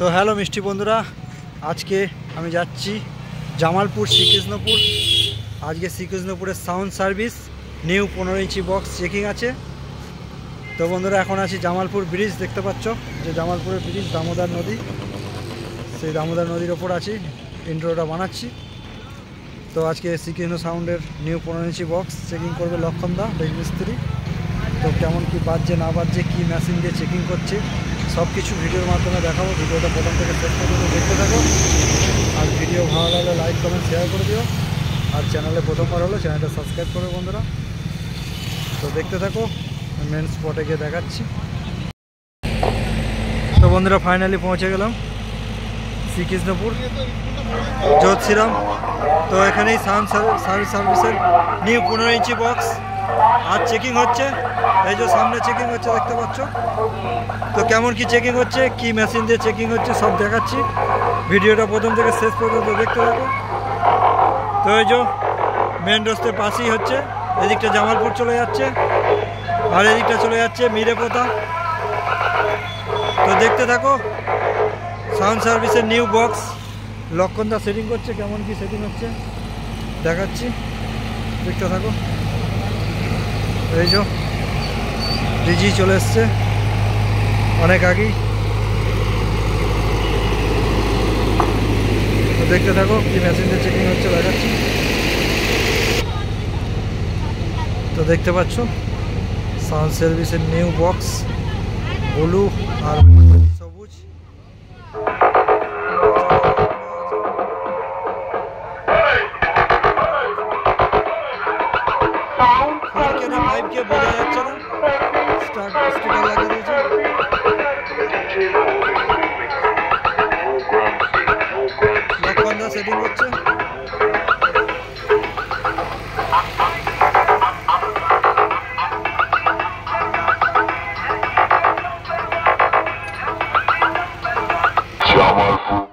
তো হ্যালো মিষ্টি বন্ধুরা, আজকে আমি যাচ্ছি জামালপুর শ্রীকৃষ্ণপুর। আজকে শ্রীকৃষ্ণপুরের সাউন্ড সার্ভিস নিউ 15 ইঞ্চি বক্স চেকিং আছে। তো বন্ধুরা এখন আছি জামালপুর ব্রিজ, দেখতে পাচ্ছ যে জামালপুরের ব্রিজ দামোদর নদী, সেই দামোদর নদীর ওপর আছি, ইন্ট্রোটা বানাচ্ছি। তো আজকে শ্রীকৃষ্ণ সাউন্ডের নিউ 15 ইঞ্চি বক্স চেকিং করবে লক্ষণদা মিস্ত্রি। তো কেমন কি বাজছে না বাজছে, কী মেশিন দিয়ে চেকিং করছে, সব কিছু ভিডিওর মাধ্যমে দেখাবো। ভিডিওটা প্রথম থেকে শেষ পর্যন্ত দেখতে থাকো। আর ভিডিও ভালো লাগলে লাইক কমেন্ট শেয়ার করে দিও। আর চ্যানেলে প্রথমবার হলো চ্যানেলটা সাবস্ক্রাইব করবে বন্ধুরা। তো দেখতে থাকো, মেন স্পটে গিয়ে দেখাচ্ছি। তো বন্ধুরা ফাইনালি পৌঁছে গেলাম শ্রীকৃষ্ণপুর যোধ শ্রীরাম। তো এখানেই সাউন্ড সার্ভিসের নিউ 15 ইঞ্চি বক্স আজ চেকিং হচ্ছে। এই যে সামনে চেকিং হচ্ছে, দেখতে পাচ্ছ। তো কেমন কি চেকিং হচ্ছে, কি মেশিন দিয়ে চেকিং হচ্ছে, সব দেখাচ্ছি। ভিডিওটা প্রথম থেকে শেষ পর্যন্ত দেখতে থাকো। তো এই যে মেন রাস্তার পাশেই হচ্ছে, এদিকটা জামালপুর চলে যাচ্ছে আর এদিকটা চলে যাচ্ছে মিরেপোতা। তো দেখতে থাকো, সাউন্ড সার্ভিসের নিউ বক্স লক্ষণদা সেটিং করছে। কেমন কি সেটিং হচ্ছে দেখাচ্ছি, দেখতে থাকো। এই যে ডিজি চলে এসছে অনেক আগেই। তো দেখতে থাকো কি মেশিন দিয়ে চেকিং হচ্ছে দেখাচ্ছি। তো দেখতে পাচ্ছ সাউন্ড সার্ভিসের নিউ বক্স, ব্লু আর সবুজ। পাইপকে বোঝা যাচ্ছে না, স্টিকার লাগিয়ে দিয়েছে। লক্ষণদা সেটিং করছে। জামালপুর